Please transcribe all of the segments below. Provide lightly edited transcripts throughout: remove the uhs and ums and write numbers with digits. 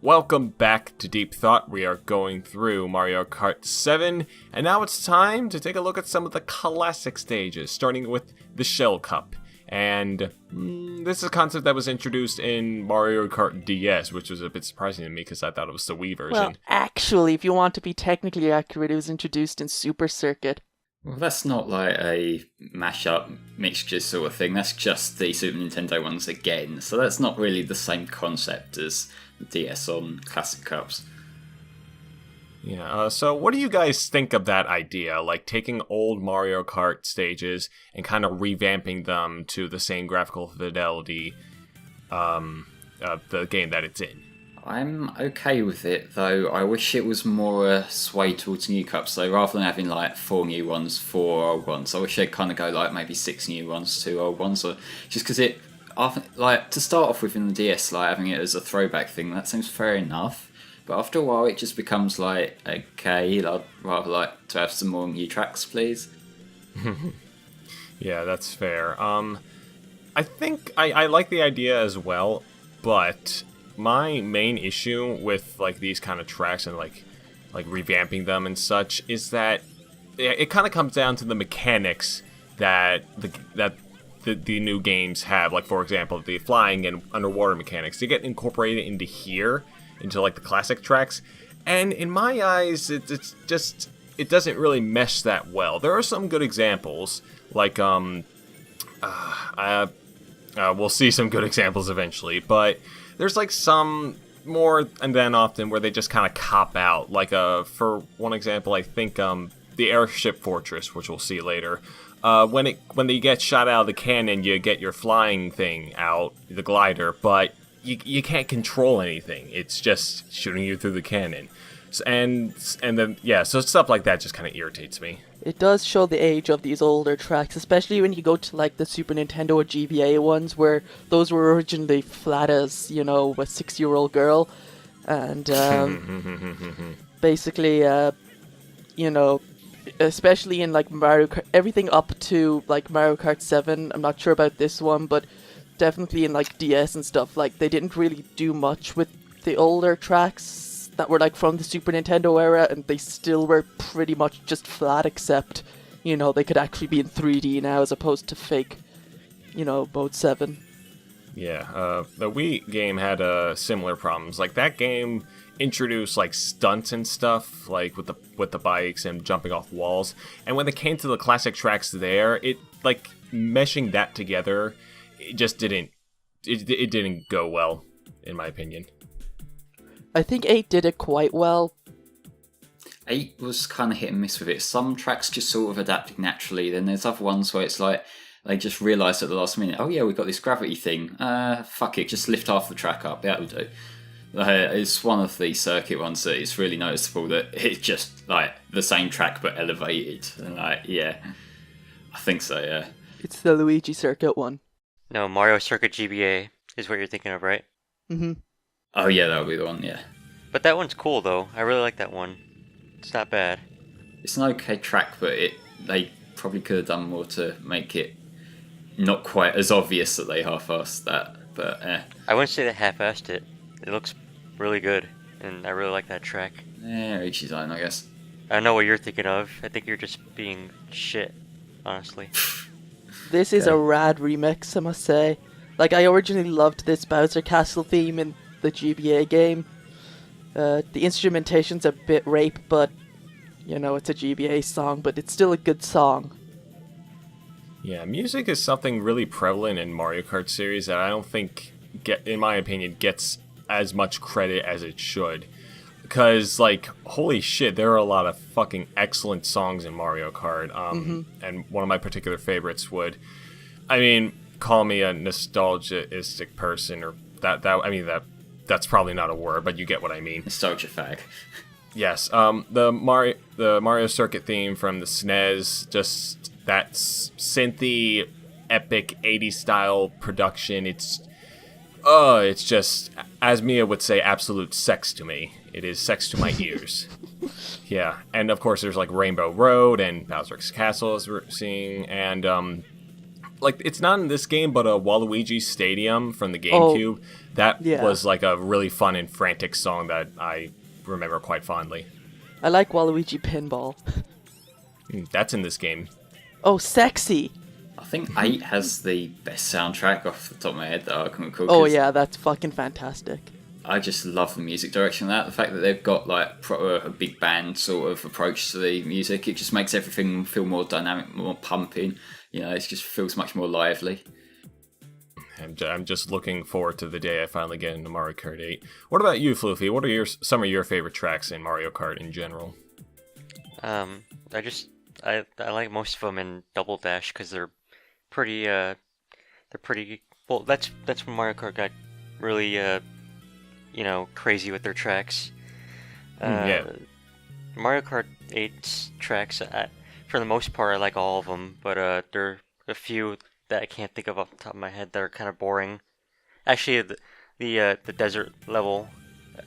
Welcome back to Deep Thought. We are going through Mario Kart 7, and now it's time to take a look at some of the classic stages, starting with the Shell Cup. And this is a concept that was introduced in Mario Kart DS, which was a bit surprising to me because I thought it was the Wii version. Well, actually, if you want to be technically accurate, it was introduced in Super Circuit. Well, that's not like a mashup mixture sort of thing. That's just the Super Nintendo ones again. So that's not really the same concept as the DS on Classic Cups. Yeah, so what do you guys think of that idea? Like taking old Mario Kart stages and kind of revamping them to the same graphical fidelity of the game that it's in? I'm okay with it, though. I wish it was more sway towards new cups. So rather than having like 4 new ones, 4 old ones, I wish they'd kind of go like maybe 6 new ones, 2 old ones, or just because it, like to start off with in the DS, like having it as a throwback thing, that seems fair enough. But after a while, it just becomes like, okay, I'd rather like to have some more new tracks, please. Yeah, that's fair. I think I like the idea as well, but my main issue with like these kind of tracks and like revamping them and such is that it kind of comes down to the mechanics that the new games have. Like, for example, the flying and underwater mechanics, they get incorporated into like the classic tracks, and in my eyes it doesn't really mesh that well. There are some good examples, like we'll see some good examples eventually, but there's like some more and then often where they just kind of cop out. Like for one example, I think the Airship Fortress, which we'll see later. When you get shot out of the cannon, you get your flying thing out, the glider, but you can't control anything. It's just shooting you through the cannon. And then, yeah, so stuff like that just kind of irritates me. It does show the age of these older tracks, especially when you go to like the Super Nintendo or GBA ones, where those were originally flat as, you know, a 6-year-old girl. And basically, you know, especially in like Mario Kart, everything up to like Mario Kart 7, I'm not sure about this one, but definitely in like DS and stuff, like they didn't really do much with the older tracks that were like from the Super Nintendo era, and they still were pretty much just flat, except, you know, they could actually be in 3D now as opposed to fake, you know, Mode 7. Yeah, the Wii game had similar problems. Like that game introduced like stunts and stuff, like with the bikes and jumping off walls. And when it came to the classic tracks there, it like meshing that together, it just didn't go well, in my opinion. I think 8 did it quite well. 8 was kind of hit and miss with it. Some tracks just sort of adapted naturally. Then there's other ones where it's like they just realised at the last minute, oh yeah, we've got this gravity thing. Fuck it, just lift half the track up. That'll do. It's one of the circuit ones that it's really noticeable that it's just like the same track but elevated. And like, yeah, I think so, yeah. It's the Luigi Circuit one. No, Mario Circuit GBA is what you're thinking of, right? Mm-hmm. Oh yeah, that'll be the one, yeah. But that one's cool though. I really like that one. It's not bad. It's an okay track, but they probably could have done more to make it not quite as obvious that they half-assed that. But I wouldn't say they half-assed it. It looks really good, and I really like that track. Yeah, each his own, I guess. I know what you're thinking of. I think you're just being shit, honestly. This is a rad remix, I must say. Like, I originally loved this Bowser Castle theme in the GBA game. The instrumentation's a bit rape, but, you know, it's a GBA song, but it's still a good song. Yeah, music is something really prevalent in Mario Kart series that I don't think, in my opinion, gets as much credit as it should. Because, like, holy shit, there are a lot of fucking excellent songs in Mario Kart. And one of my particular favorites I mean, call me a nostalgiistic person, or that's probably not a word, but you get what I mean. Nostalgia fag. Yes, the Mario Circuit theme from the SNES, just that synthy, epic 80s style production. It's just, as Mia would say, absolute sex to me. It is sex to my ears. Yeah, and of course there's like Rainbow Road and Bowser's Castle as we're seeing, and like it's not in this game, but Waluigi Stadium from the Oh, GameCube. That yeah. was like a really fun and frantic song that I remember quite fondly. I like Waluigi Pinball. That's in this game. Oh, sexy! I think 8 has the best soundtrack off the top of my head that I can recall. Oh 'cause yeah, that's fucking fantastic. I just love the music direction of that. The fact that they've got like a big band sort of approach to the music, it just makes everything feel more dynamic, more pumping. You know, it just feels much more lively. I'm just looking forward to the day I finally get into Mario Kart 8. What about you, Floofy? What are some of your favorite tracks in Mario Kart in general? I like most of them in Double Dash because they're pretty well. That's when Mario Kart got really crazy with their tracks. Yeah. Mario Kart 8's tracks, for the most part, I like all of them, but there are a few that I can't think of off the top of my head that are kind of boring. Actually, the desert level,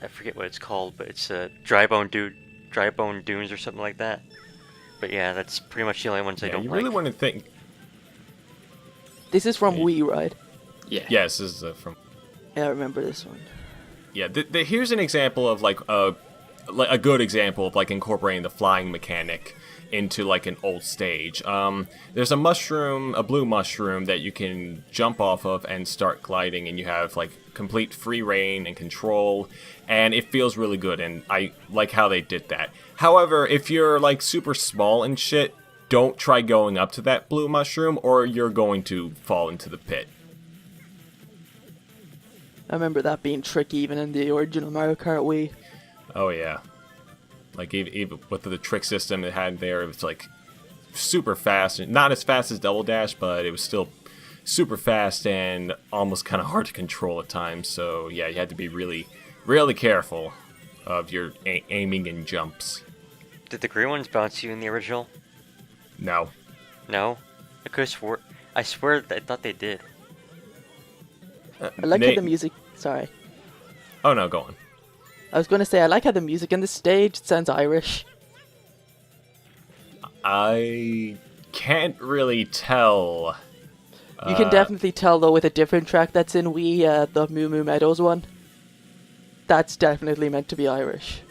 I forget what it's called, but it's Dry Bone Dunes or something like that. But yeah, that's pretty much the only ones I don't you like. really want to think. This is from Wii, right? Yeah. Yes, this is from. Yeah, I remember this one. Yeah, here's an example of like a good example of like incorporating the flying mechanic into like an old stage. There's a blue mushroom that you can jump off of and start gliding, and you have like complete free reign and control, and it feels really good, and I like how they did that. However, if you're like super small and shit, don't try going up to that blue mushroom or you're going to fall into the pit. I remember that being tricky even in the original Mario Kart Wii. Oh yeah. Like even with the trick system it had there, it was like super fast. Not as fast as Double Dash, but it was still super fast and almost kind of hard to control at times. So yeah, you had to be really, really careful of your aiming and jumps. Did the green ones bounce you in the original? No. No? I swear I thought they did. I like how the music... Sorry. Oh no, go on. I was going to say, I like how the music in the stage sounds Irish. I can't really tell. You can definitely tell, though, with a different track that's in Wii, the Moo Moo Meadows one. That's definitely meant to be Irish.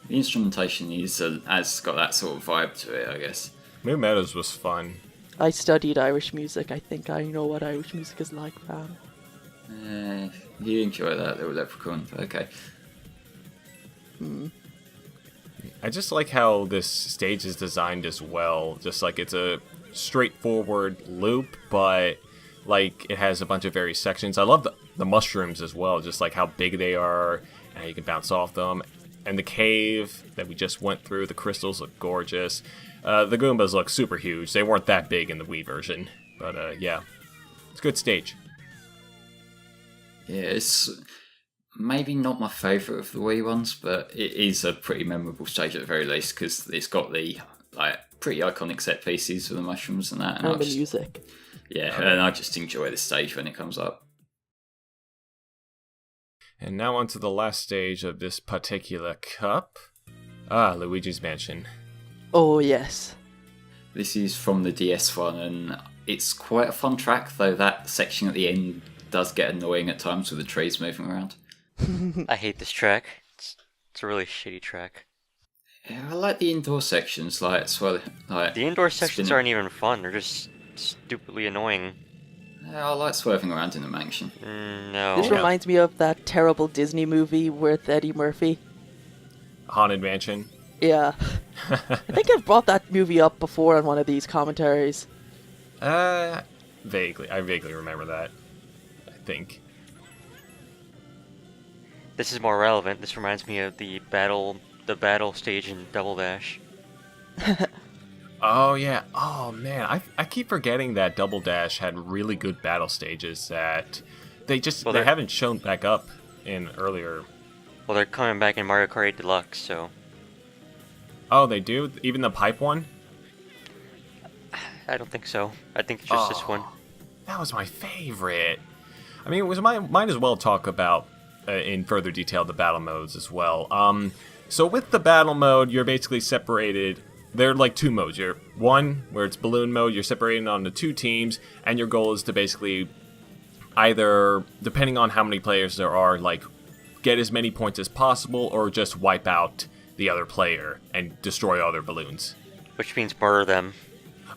The instrumentation has got that sort of vibe to it, I guess. Moo Meadows was fun. I studied Irish music. I think I know what Irish music is like, fam. You enjoy that little leprechaun, okay. I just like how this stage is designed as well. Just like it's a straightforward loop, but like it has a bunch of various sections. I love the mushrooms as well, just like how big they are and how you can bounce off them. And the cave that we just went through, the crystals look gorgeous. The Goombas look super huge. They weren't that big in the Wii version, but yeah, it's a good stage. Yeah, it's maybe not my favourite of the Wii ones, but it is a pretty memorable stage at the very least because it's got the like pretty iconic set pieces with the mushrooms and that. And the music. Yeah, and I just enjoy this stage when it comes up. And now on to the last stage of this particular cup. Luigi's Mansion. Oh, yes. This is from the DS one, and it's quite a fun track, though that section at the end does get annoying at times with the trees moving around. I hate this track. It's a really shitty track. Yeah, I like the indoor sections, like The indoor sections aren't even fun. They're just stupidly annoying. Yeah, I like swerving around in the mansion. No. This reminds me of that terrible Disney movie with Eddie Murphy. Haunted Mansion. Yeah. I think I've brought that movie up before on one of these commentaries. Vaguely. I vaguely remember that. I think. This is more relevant. This reminds me of the battle stage in Double Dash. Oh yeah. Oh man, I keep forgetting that Double Dash had really good battle stages that they haven't shown back up in earlier. Well, they're coming back in Mario Kart 8 Deluxe, so. Oh, they do? Even the pipe one? I don't think so. I think it's just this one. That was my favorite. I mean, might as well talk about in further detail the battle modes as well. So with the battle mode, you're basically separated There are like two modes. You're one where it's balloon mode. You're separated onto two teams, and your goal is to basically either, depending on how many players there are, like get as many points as possible, or just wipe out the other player and destroy all their balloons. Which means murder them.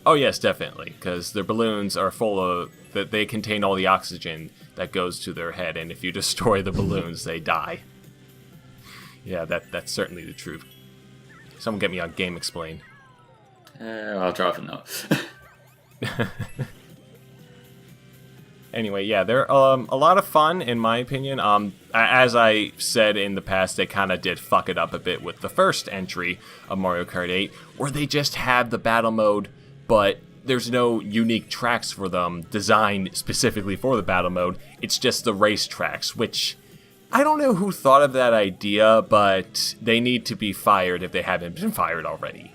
Oh yes, definitely, because their balloons are full of that. They contain all the oxygen that goes to their head, and if you destroy the balloons, they die. Yeah, that's certainly the truth. Someone get me on Game Explain. I'd rather not. Anyway, yeah, they're a lot of fun, in my opinion. As I said in the past, they kind of did fuck it up a bit with the first entry of Mario Kart 8, where they just had the battle mode, but there's no unique tracks for them designed specifically for the battle mode. It's just the race tracks, which I don't know who thought of that idea, but they need to be fired if they haven't been fired already.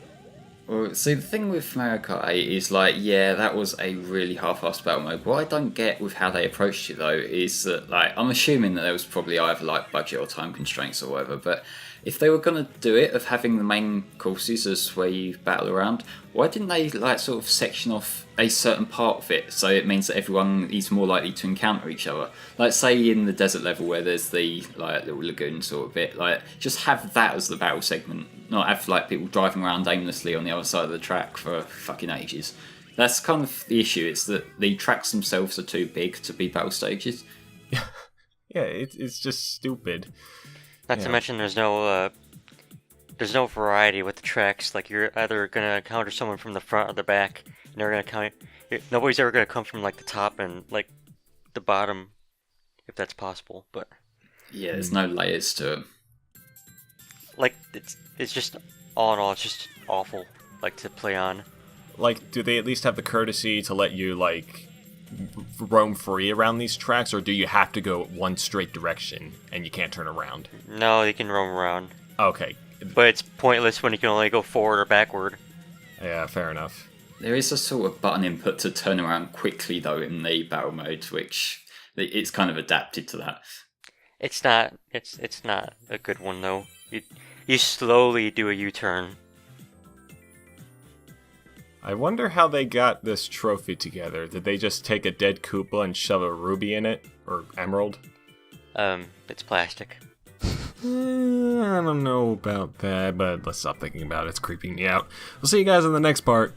Well, see, the thing with Mario Kart 8 is like, yeah, that was a really half-assed battle mode. What I don't get with how they approached it, though, is that, like, I'm assuming that there was probably either, like, budget or time constraints or whatever, but if they were going to do it, of having the main courses as where you battle around, why didn't they, like, sort of section off a certain part of it so it means that everyone is more likely to encounter each other? Like, say in the desert level where there's the, like, little lagoon sort of bit, like, just have that as the battle segment, not have, like, people driving around aimlessly on the other side of the track for fucking ages. That's kind of the issue, it's that the tracks themselves are too big to be battle stages. Yeah, it's just stupid. Not to mention there's no variety with the tracks. Like, you're either gonna encounter someone from the front or the back, and they're gonna nobody's ever gonna come from like the top and like the bottom, if that's possible. But yeah, there's no layers to it. Like, it's just all in all, it's just awful. Like, to play on. Like, do they at least have the courtesy to let you like roam free around these tracks, or do you have to go one straight direction and you can't turn around? No, you can roam around. Okay. But it's pointless when you can only go forward or backward. Yeah, fair enough. There is a sort of button input to turn around quickly, though, in the battle mode, which it's kind of adapted to that. It's not a good one, though. You slowly do a U-turn. I wonder how they got this trophy together. Did they just take a dead Koopa and shove a ruby in it? Or emerald? It's plastic. I don't know about that, but let's stop thinking about it. It's creeping me out. We'll see you guys in the next part.